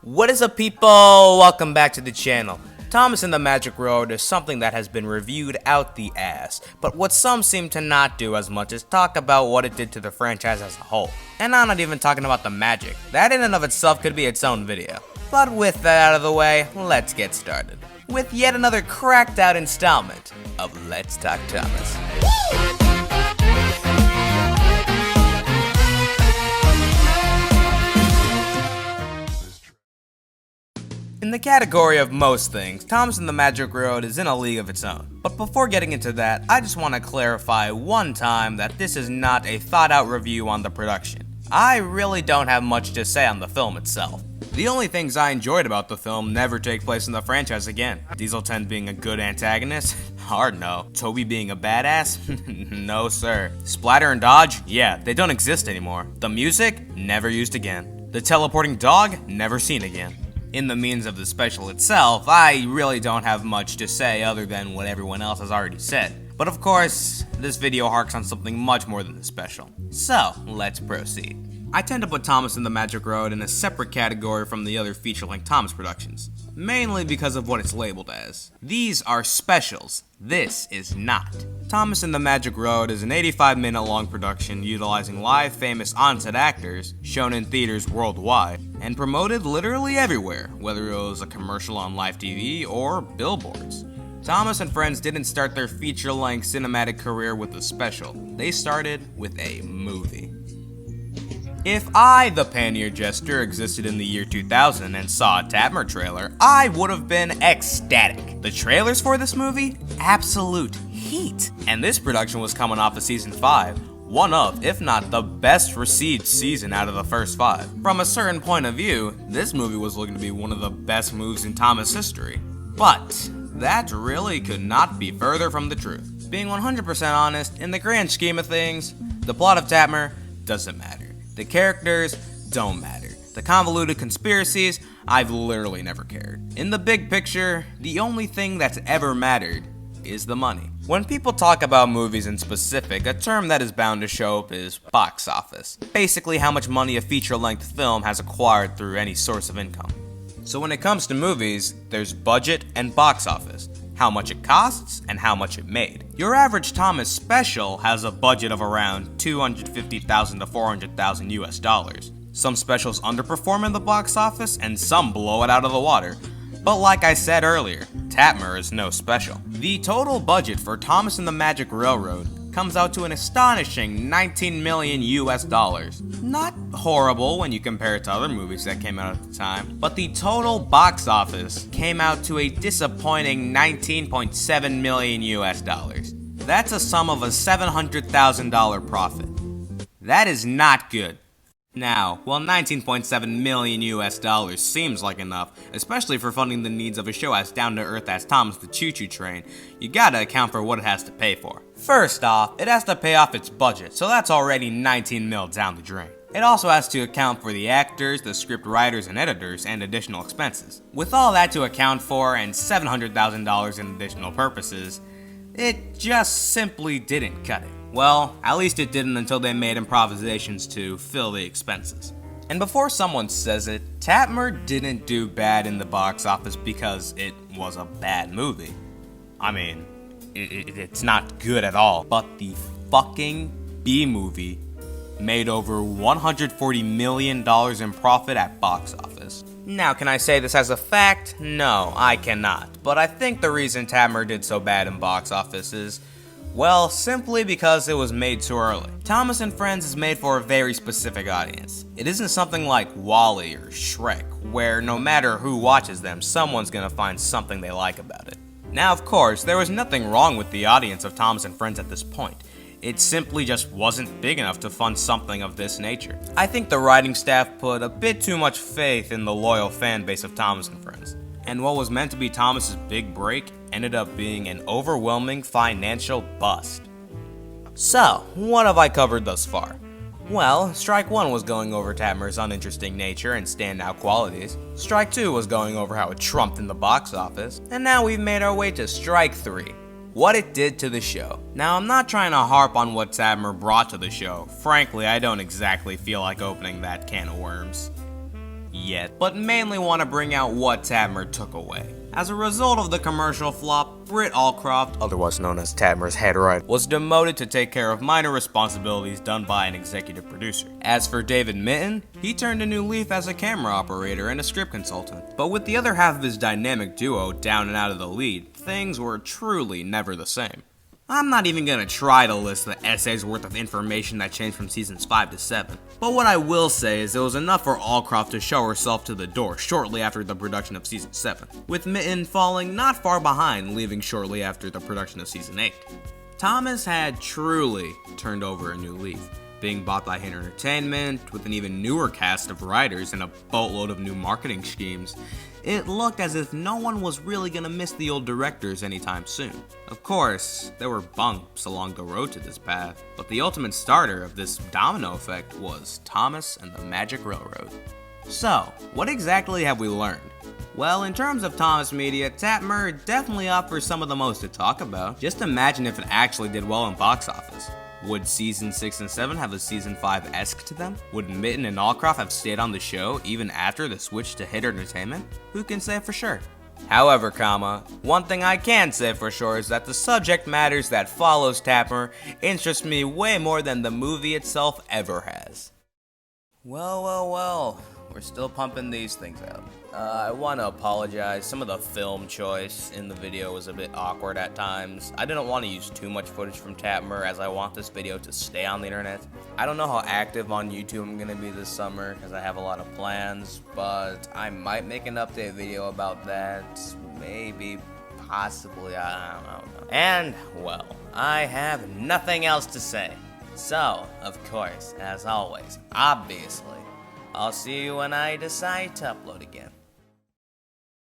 What is up, people? Welcome back to the channel. Thomas and the Magic Road is something that has been reviewed out the ass, but what some seem to not do as much is talk about what it did to the franchise as a whole. And I'm not even talking about the magic. That in and of itself could be its own video. But with that out of the way, let's get started with yet another cracked out installment of Let's Talk Thomas. In the category of most things, Thomas and the Magic Road is in a league of its own. But before getting into that, I just want to clarify one time that this is not a thought-out review on the production. I really don't have much to say on the film itself. The only things I enjoyed about the film never take place in the franchise again. Diesel 10 being a good antagonist? Hard no. Toby being a badass? No sir. Splatter and Dodge? Yeah, they don't exist anymore. The music? Never used again. The teleporting dog? Never seen again. In the means of the special itself, I really don't have much to say other than what everyone else has already said. But of course, this video harks on something much more than the special. So, let's proceed. I tend to put Thomas and the Magic Road in a separate category from the other feature-length Thomas productions, mainly because of what it's labeled as. These are specials. This is not. Thomas and the Magic Road is an 85-minute long production utilizing live famous on-set actors shown in theaters worldwide and promoted literally everywhere, whether it was a commercial on live TV or billboards. Thomas and friends didn't start their feature-length cinematic career with a special. They started with a movie. If I, the Pan-Ear Jester, existed in the year 2000 and saw a Tatmr trailer, I would have been ecstatic. The trailers for this movie? Absolute heat. And this production was coming off of season 5, one of, if not the best received season out of the first 5. From a certain point of view, this movie was looking to be one of the best moves in Thomas history. But that really could not be further from the truth. Being 100% honest, in the grand scheme of things, the plot of Tatmr doesn't matter. The characters don't matter. The convoluted conspiracies, I've literally never cared. In the big picture, the only thing that's ever mattered is the money. When people talk about movies in specific, a term that is bound to show up is box office. Basically how much money a feature-length film has acquired through any source of income. So when it comes to movies, there's budget and box office. How much it costs, and how much it made. Your average Thomas special has a budget of around $250,000 to $400,000 US dollars. Some specials underperform in the box office, and some blow it out of the water. But like I said earlier, Tatmr is no special. The total budget for Thomas and the Magic Railroad comes out to an astonishing 19 million US dollars. Not horrible when you compare it to other movies that came out at the time, but the total box office came out to a disappointing 19.7 million US dollars. That's a sum of a $700,000 profit. That is not good. Now, while 19.7 million US dollars seems like enough, especially for funding the needs of a show as down-to-earth as Thomas the Choo Choo Train, you gotta account for what it has to pay for. First off, it has to pay off its budget, so that's already 19 mil down the drain. It also has to account for the actors, the script writers and editors, and additional expenses. With all that to account for and $700,000 in additional purposes, it just simply didn't cut it. Well, at least it didn't until they made improvisations to fill the expenses. And before someone says it, Tatmr didn't do bad in the box office because it was a bad movie. I mean, it's not good at all. But the fucking B-movie made over $140 million in profit at box office. Now, can I say this as a fact? No, I cannot. But I think the reason Tatmr did so bad in box office is, well, simply because it was made too early. Thomas and Friends is made for a very specific audience. It isn't something like WALL-E or Shrek, where no matter who watches them, someone's gonna find something they like about it. Now, of course, there was nothing wrong with the audience of Thomas and Friends at this point. It simply just wasn't big enough to fund something of this nature. I think the writing staff put a bit too much faith in the loyal fan base of Thomas and Friends. And what was meant to be Thomas's big break ended up being an overwhelming financial bust. So, what have I covered thus far? Well, Strike 1 was going over Tatmr's uninteresting nature and standout qualities. Strike 2 was going over how it trumped in the box office. And now we've made our way to Strike 3. What it did to the show. Now, I'm not trying to harp on what Tatmr brought to the show. Frankly, I don't exactly feel like opening that can of worms yet, but mainly want to bring out what Tatmr took away. As a result of the commercial flop, Britt Allcroft, otherwise known as Tatmr's head writer, was demoted to take care of minor responsibilities done by an executive producer. As for David Mitton, he turned a new leaf as a camera operator and a script consultant. But with the other half of his dynamic duo down and out of the lead, things were truly never the same. I'm not even gonna try to list the essay's worth of information that changed from seasons 5 to 7, but what I will say is it was enough for Allcroft to show herself to the door shortly after the production of season 7, with Mitton falling not far behind, leaving shortly after the production of season 8. Thomas had truly turned over a new leaf, being bought by Hit Entertainment with an even newer cast of writers and a boatload of new marketing schemes. It looked as if no one was really gonna miss the old directors anytime soon. Of course, there were bumps along the road to this path, but the ultimate starter of this domino effect was Thomas and the Magic Railroad. So, what exactly have we learned? Well, in terms of Thomas Media, Tatmr definitely offers some of the most to talk about. Just imagine if it actually did well in box office. Would season 6 and 7 have a season 5-esque to them? Would Mitton and Allcroft have stayed on the show even after the switch to Hit Entertainment? Who can say for sure? However, one thing I can say for sure is that the subject matters that follows Tatmr interest me way more than the movie itself ever has. Well, we're still pumping these things out. I want to apologize. Some of the film choice in the video was a bit awkward at times. I didn't want to use too much footage from Tatmr as I want this video to stay on the internet. I don't know how active on YouTube I'm going to be this summer because I have a lot of plans, but I might make an update video about that. Maybe, possibly, I don't know. And, well, I have nothing else to say. So, of course, as always, obviously, I'll see you when I decide to upload again.